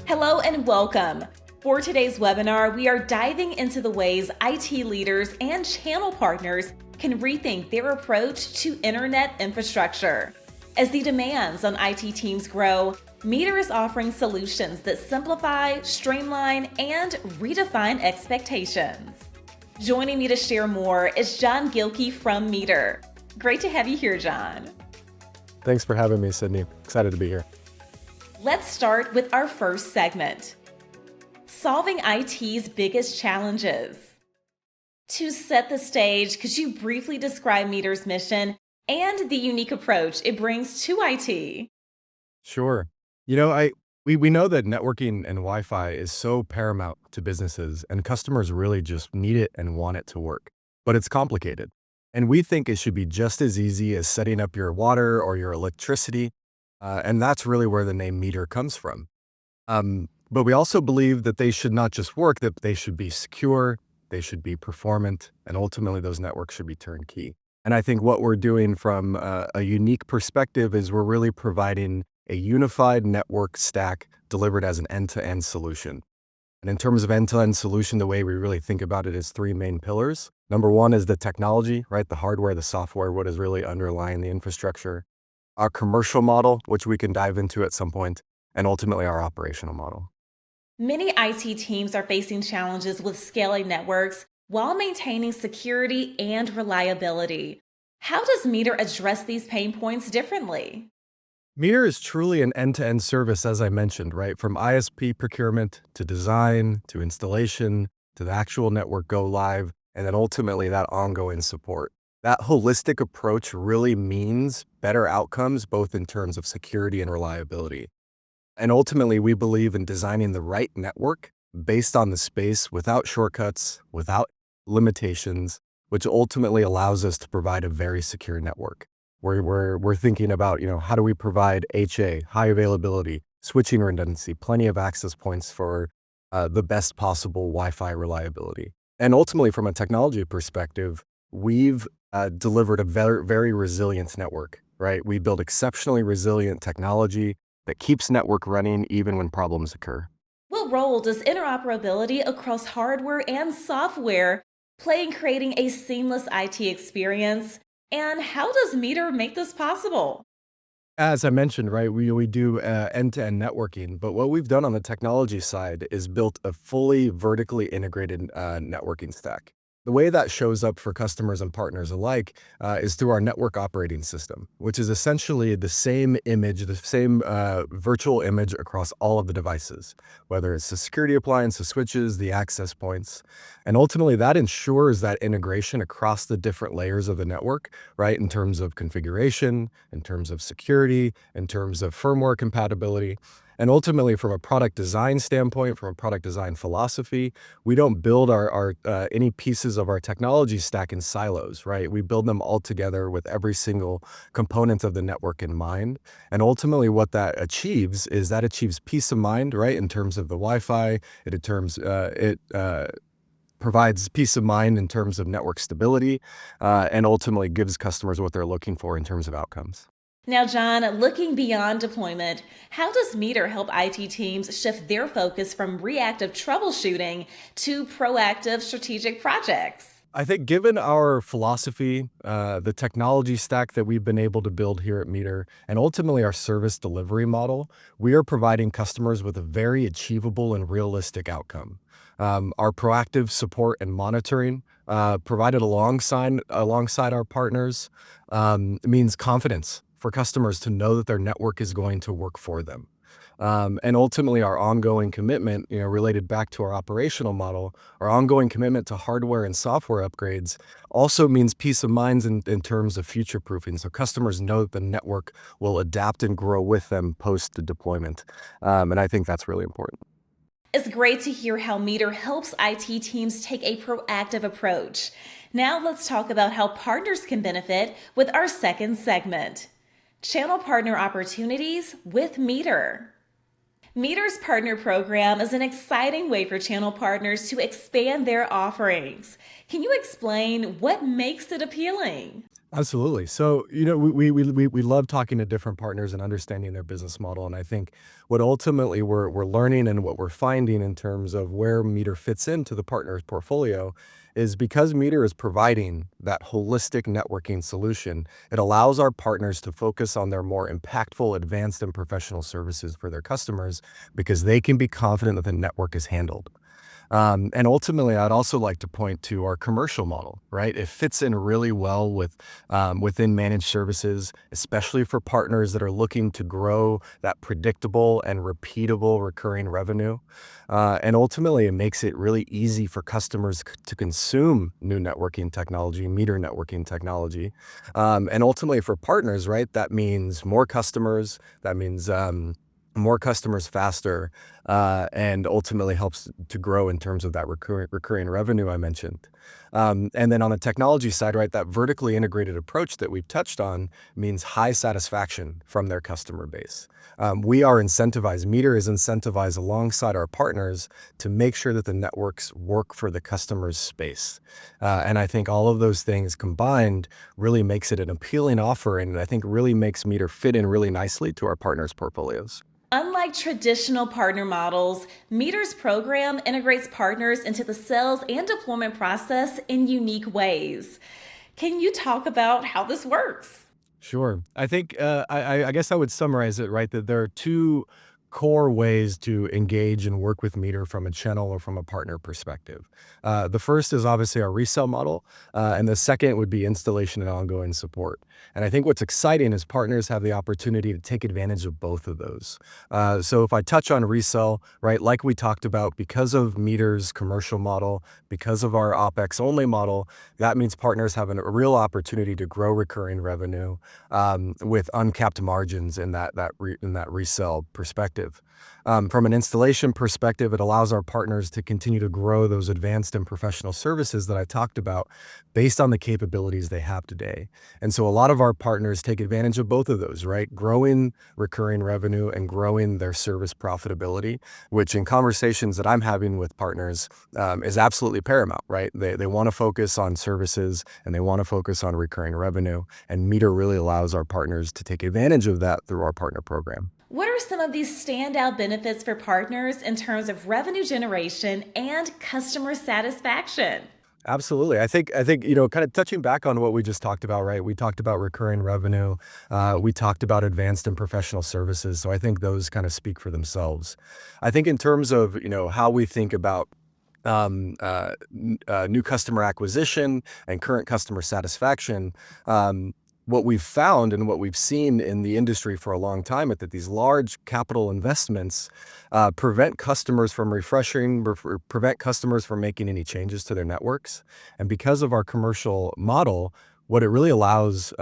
Hello and welcome. For today's webinar, we are diving into the ways IT leaders and channel partners can rethink their approach to internet infrastructure. As the demands on IT teams grow, Meter is offering solutions that simplify, streamline, and redefine expectations. Joining me to share more is John Gilkey from Meter. Great to have you here, John. Thanks for having me, Sydney. Excited to be here. Let's start with our first segment, solving IT's biggest challenges. To set the stage, could you briefly describe Meter's mission and the unique approach it brings to IT? Sure. We know that networking and Wi-Fi is so paramount to businesses, and customers really just need it and want it to work. But it's complicated. And we think it should be just as easy as setting up your water or your electricity. And that's really where the name Meter comes from. But we also believe that they should not just work, that they should be secure, they should be performant, and ultimately those networks should be turnkey. And I think what we're doing from a unique perspective is we're really providing a unified network stack delivered as an end-to-end solution. And in terms of end-to-end solution, the way we really think about it is three main pillars. Number one is the technology, right? The hardware, the software, what is really underlying the infrastructure. Our commercial model, which we can dive into at some point, and ultimately our operational model. Many IT teams are facing challenges with scaling networks while maintaining security and reliability. How does Meter address these pain points differently? Meter is truly an end-to-end service, as I mentioned, right? From ISP procurement to design to installation to the actual network go live, and then ultimately that ongoing support. That holistic approach really means better outcomes, both in terms of security and reliability. And ultimately, we believe in designing the right network based on the space without shortcuts, without limitations, which ultimately allows us to provide a very secure network. We're thinking about, how do we provide HA, high availability, switching redundancy, plenty of access points for the best possible Wi-Fi reliability. And ultimately, from a technology perspective, we've delivered a very, very resilient network, right? We build exceptionally resilient technology that keeps network running even when problems occur. What role does interoperability across hardware and software play in creating a seamless IT experience? And how does Meter make this possible? As I mentioned, right, we do end-to-end networking, but what we've done on the technology side is built a fully vertically integrated networking stack. The way that shows up for customers and partners alike is through our network operating system, which is essentially the same image, the same virtual image across all of the devices, whether it's the security appliance, the switches, the access points. And ultimately, that ensures that integration across the different layers of the network, right, in terms of configuration, in terms of security, in terms of firmware compatibility. And ultimately, from a product design standpoint, from a product design philosophy, we don't build our any pieces of our technology stack in silos, right? We build them all together with every single component of the network in mind. And ultimately, what that achieves is that achieves peace of mind, right? In terms of the Wi-Fi, it provides peace of mind in terms of network stability, and ultimately gives customers what they're looking for in terms of outcomes. Now, John, looking beyond deployment, how does Meter help IT teams shift their focus from reactive troubleshooting to proactive strategic projects? I think given our philosophy, the technology stack that we've been able to build here at Meter, and ultimately our service delivery model, we are providing customers with a very achievable and realistic outcome. Our proactive support and monitoring provided alongside our partners means confidence for customers to know that their network is going to work for them. And ultimately, our ongoing commitment, related back to our operational model, our ongoing commitment to hardware and software upgrades also means peace of mind in terms of future proofing. So customers know that the network will adapt and grow with them post the deployment. And I think that's really important. It's great to hear how Meter helps IT teams take a proactive approach. Now let's talk about how partners can benefit with our second segment, channel partner opportunities with Meter. Meter's partner program is an exciting way for channel partners to expand their offerings. Can you explain what makes it appealing? Absolutely. So, we love talking to different partners and understanding their business model. And I think what ultimately we're learning and what we're finding in terms of where Meter fits into the partner's portfolio is because Meter is providing that holistic networking solution, it allows our partners to focus on their more impactful, advanced, and professional services for their customers because they can be confident that the network is handled. And ultimately, I'd also like to point to our commercial model, right? It fits in really well within managed services, especially for partners that are looking to grow that predictable and repeatable recurring revenue. And ultimately, it makes it really easy for customers to consume new networking technology, Meter networking technology. And ultimately, for partners, right, that means more customers. That means more customers faster, and ultimately helps to grow in terms of that recurring revenue I mentioned. And then on the technology side, right, that vertically integrated approach that we've touched on means high satisfaction from their customer base. We are incentivized, Meter is incentivized alongside our partners to make sure that the networks work for the customer's space. And I think all of those things combined really makes it an appealing offering, and I think really makes Meter fit in really nicely to our partners' portfolios. Unlike traditional partner models, Meter's program integrates partners into the sales and deployment process in unique ways. Can you talk about how this works? Sure. I think I guess I would summarize it right that there are two core ways to engage and work with Meter from a channel or from a partner perspective. The first is obviously our resale model, and the second would be installation and ongoing support. And I think what's exciting is partners have the opportunity to take advantage of both of those. So if I touch on resale, right, like we talked about, because of Meter's commercial model, because of our OpEx only model, that means partners have a real opportunity to grow recurring revenue with uncapped margins in that resale perspective. From an installation perspective, it allows our partners to continue to grow those advanced and professional services that I talked about based on the capabilities they have today. And so a lot of our partners take advantage of both of those, right? Growing recurring revenue and growing their service profitability, which in conversations that I'm having with partners is absolutely paramount, right? They want to focus on services and they want to focus on recurring revenue. And Meter really allows our partners to take advantage of that through our partner program. What are some of these standout benefits for partners in terms of revenue generation and customer satisfaction? Absolutely. I think, kind of touching back on what we just talked about, right? We talked about recurring revenue. We talked about advanced and professional services. So I think those kind of speak for themselves. I think in terms of, how we think about new customer acquisition and current customer satisfaction, what we've found and what we've seen in the industry for a long time is that these large capital investments prevent customers from refreshing, prevent customers from making any changes to their networks. And because of our commercial model, what it really allows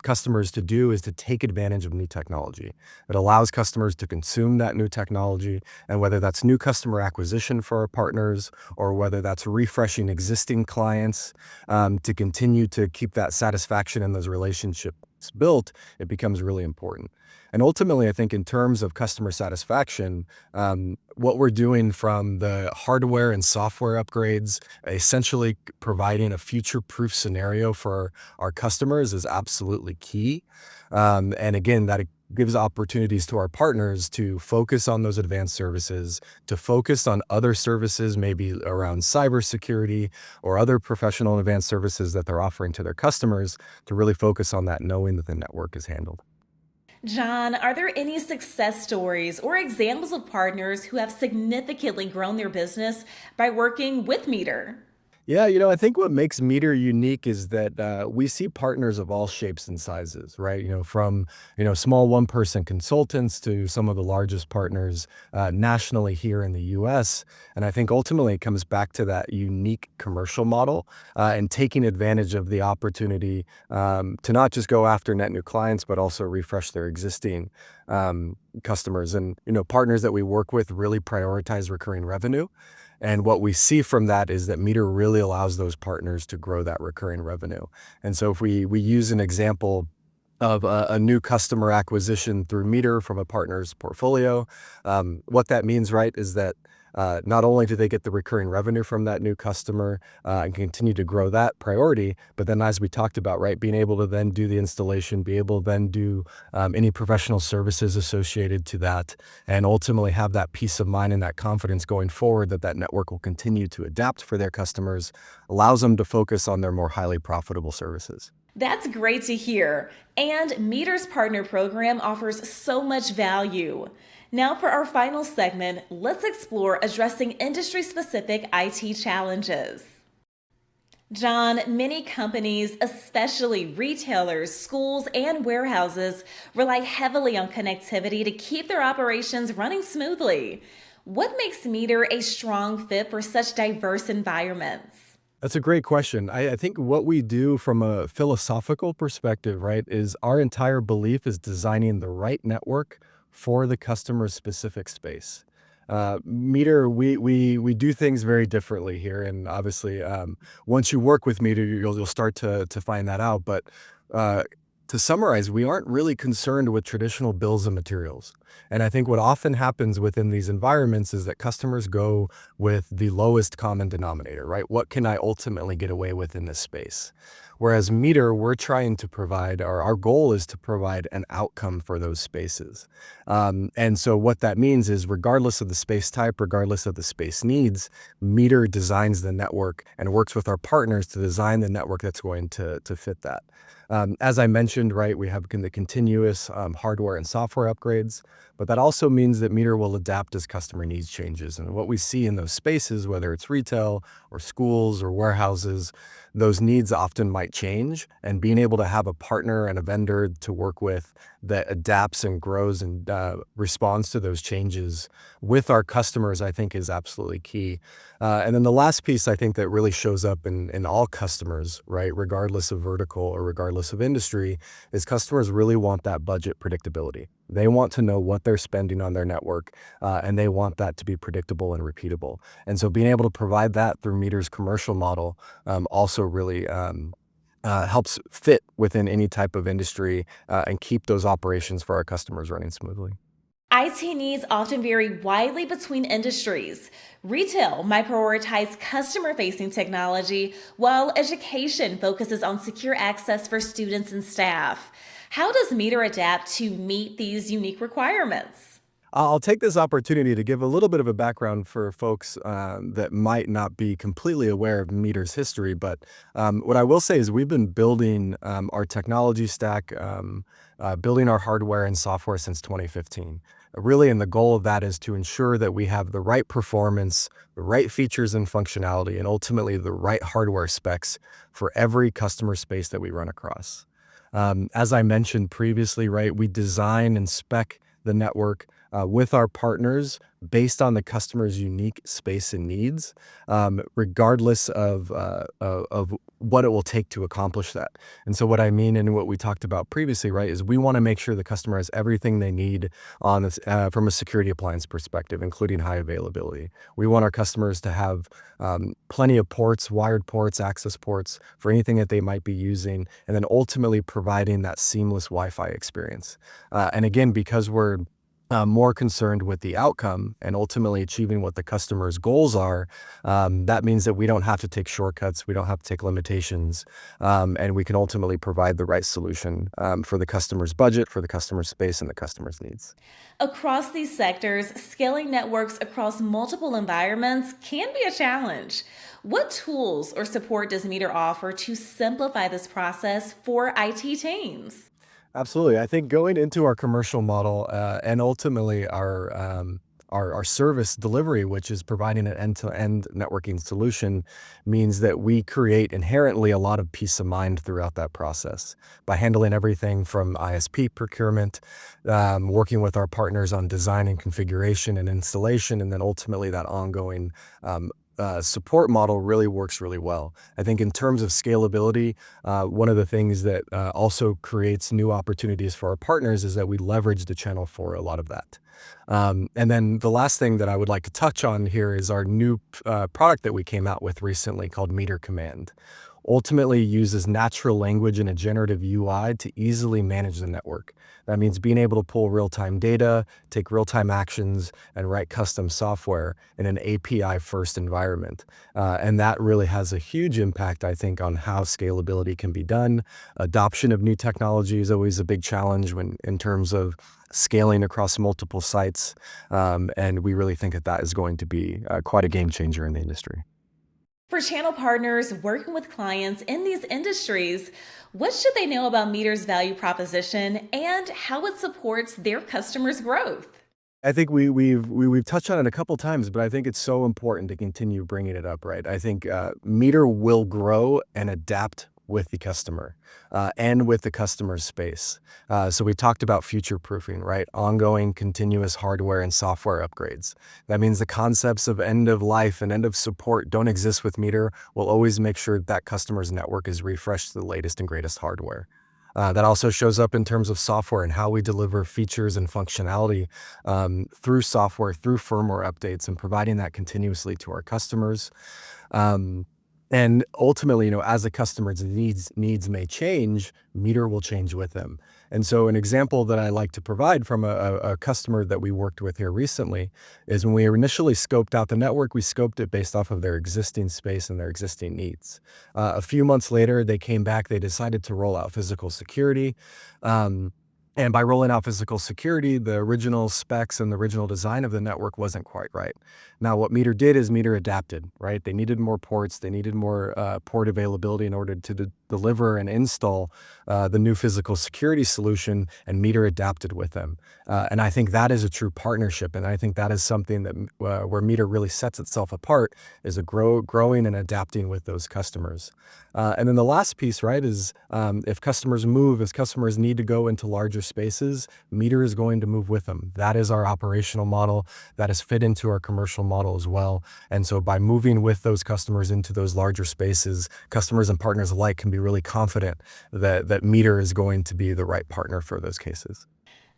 customers to do is to take advantage of new technology. It allows customers to consume that new technology, and whether that's new customer acquisition for our partners or whether that's refreshing existing clients to continue to keep that satisfaction in those relationships built, it becomes really important. And ultimately, I think in terms of customer satisfaction, what we're doing from the hardware and software upgrades, essentially providing a future-proof scenario for our customers is absolutely key. And again, that gives opportunities to our partners to focus on those advanced services, to focus on other services, maybe around cybersecurity or other professional and advanced services that they're offering to their customers, to really focus on that, knowing that the network is handled. John, are there any success stories or examples of partners who have significantly grown their business by working with Meter? Yeah, I think what makes Meter unique is that we see partners of all shapes and sizes, right? From small one-person consultants to some of the largest partners nationally here in the U.S. And I think ultimately it comes back to that unique commercial model and taking advantage of the opportunity to not just go after net new clients, but also refresh their existing customers. And partners that we work with really prioritize recurring revenue. And what we see from that is that Meter really allows those partners to grow that recurring revenue. And so if we use an example of a new customer acquisition through Meter from a partner's portfolio, what that means, right, is that Not only do they get the recurring revenue from that new customer and continue to grow that priority, but then as we talked about, right, being able to then do the installation, be able to then do any professional services associated to that, and ultimately have that peace of mind and that confidence going forward that that network will continue to adapt for their customers, allows them to focus on their more highly profitable services. That's great to hear. And Meter's partner program offers so much value. Now, for our final segment, let's explore addressing industry specific IT challenges. John, many companies, especially retailers, schools, and warehouses, rely heavily on connectivity to keep their operations running smoothly. What makes Meter a strong fit for such diverse environments? That's a great question. I think what we do from a philosophical perspective, right, is our entire belief is designing the right network for the customer's specific space. Meter, we do things very differently here, and obviously, once you work with Meter, you'll start to find that out. But uh, to summarize, we aren't really concerned with traditional bills of materials. And I think what often happens within these environments is that customers go with the lowest common denominator, right? What can I ultimately get away with in this space? Whereas Meter, we're trying to provide, or our goal is to provide an outcome for those spaces. And so what that means is regardless of the space type, regardless of the space needs, Meter designs the network and works with our partners to design the network that's going to fit that. As I mentioned, right, we have the continuous hardware and software upgrades, but that also means that Meter will adapt as customer needs changes. And what we see in those spaces, whether it's retail or schools or warehouses, those needs often might change. And being able to have a partner and a vendor to work with that adapts and grows and responds to those changes with our customers, I think is absolutely key. And then the last piece I think that really shows up in all customers, right, regardless of vertical or regardless of industry, is customers really want that budget predictability. They want to know what they're spending on their network, and they want that to be predictable and repeatable. And so being able to provide that through Meter's commercial model also really helps fit within any type of industry and keep those operations for our customers running smoothly. IT needs often vary widely between industries. Retail might prioritize customer facing technology, while education focuses on secure access for students and staff. How does Meter adapt to meet these unique requirements? I'll take this opportunity to give a little bit of a background for folks that might not be completely aware of Meter's history. But what I will say is we've been building our technology stack, building our hardware and software since 2015. Really, and the goal of that is to ensure that we have the right performance, the right features and functionality, and ultimately the right hardware specs for every customer space that we run across. As I mentioned previously, right, we design and spec the network with our partners based on the customer's unique space and needs, regardless of what it will take to accomplish that. And so what I mean and what we talked about previously, right, is we want to make sure the customer has everything they need on this, from a security appliance perspective, including high availability. We want our customers to have plenty of ports, wired ports, access ports for anything that they might be using, and then ultimately providing that seamless Wi-Fi experience. And again, because we're more concerned with the outcome and ultimately achieving what the customer's goals are, that means that we don't have to take shortcuts, we don't have to take limitations, and we can ultimately provide the right solution for the customer's budget, for the customer's space, and the customer's needs. Across these sectors, scaling networks across multiple environments can be a challenge. What tools or support does Meter offer to simplify this process for IT teams? Absolutely. I think going into our commercial model and ultimately our service delivery, which is providing an end-to-end networking solution, means that we create inherently a lot of peace of mind throughout that process by handling everything from ISP procurement, working with our partners on design and configuration and installation, and then ultimately that ongoing support model really works really well. I think in terms of scalability, one of the things that also creates new opportunities for our partners is that we leverage the channel for a lot of that. And then the last thing that I would like to touch on here is our new product that we came out with recently called Meter Command. ultimately uses natural language and a generative UI to easily manage the network. That means being able to pull real-time data, take real-time actions, and write custom software in an API-first environment. And that really has a huge impact, I think, on how scalability can be done. Adoption of new technology is always a big challenge in terms of scaling across multiple sites. And we really think that that is going to be quite a game changer in the industry. For channel partners working with clients in these industries, what should they know about Meter's value proposition and how it supports their customers' growth? I think we've touched on it a couple times, but I think it's so important to continue bringing it up, right? I think Meter will grow and adapt with the customer and with the customer's space. So we talked about future proofing, right? Ongoing continuous hardware and software upgrades. That means the concepts of end of life and end of support don't exist with Meter. We'll always make sure that customer's network is refreshed to the latest and greatest hardware. That also shows up in terms of software and how we deliver features and functionality through software, through firmware updates, and providing that continuously to our customers. Um, and ultimately, as a customer's needs may change, Meter will change with them. And so an example that I like to provide from a customer that we worked with here recently is when we initially scoped out the network, we scoped it based off of their existing space and their existing needs. A few months later, they came back, they decided to roll out physical security. And by rolling out physical security, the original specs and the original design of the network wasn't quite right. Now, what Meter did is Meter adapted, right? They needed more ports, they needed more port availability in order to deliver and install the new physical security solution, and Meter adapted with them. And I think that is a true partnership, and I think that is something that where Meter really sets itself apart, is growing and adapting with those customers. And then the last piece, right, is if customers need to go into larger spaces, Meter is going to move with them. That is our operational model. That is fit into our commercial model as well. And so by moving with those customers into those larger spaces, customers and partners alike can be really confident that Meter is going to be the right partner for those cases.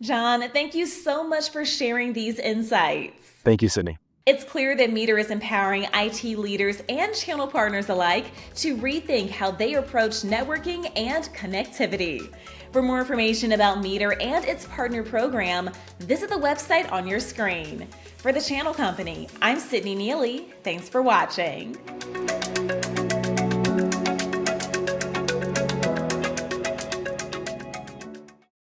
John, thank you so much for sharing these insights. Thank you, Sydney. It's clear that Meter is empowering IT leaders and channel partners alike to rethink how they approach networking and connectivity. For more information about Meter and its partner program, visit the website on your screen. For the Channel Company, I'm Sydney Neely. Thanks for watching.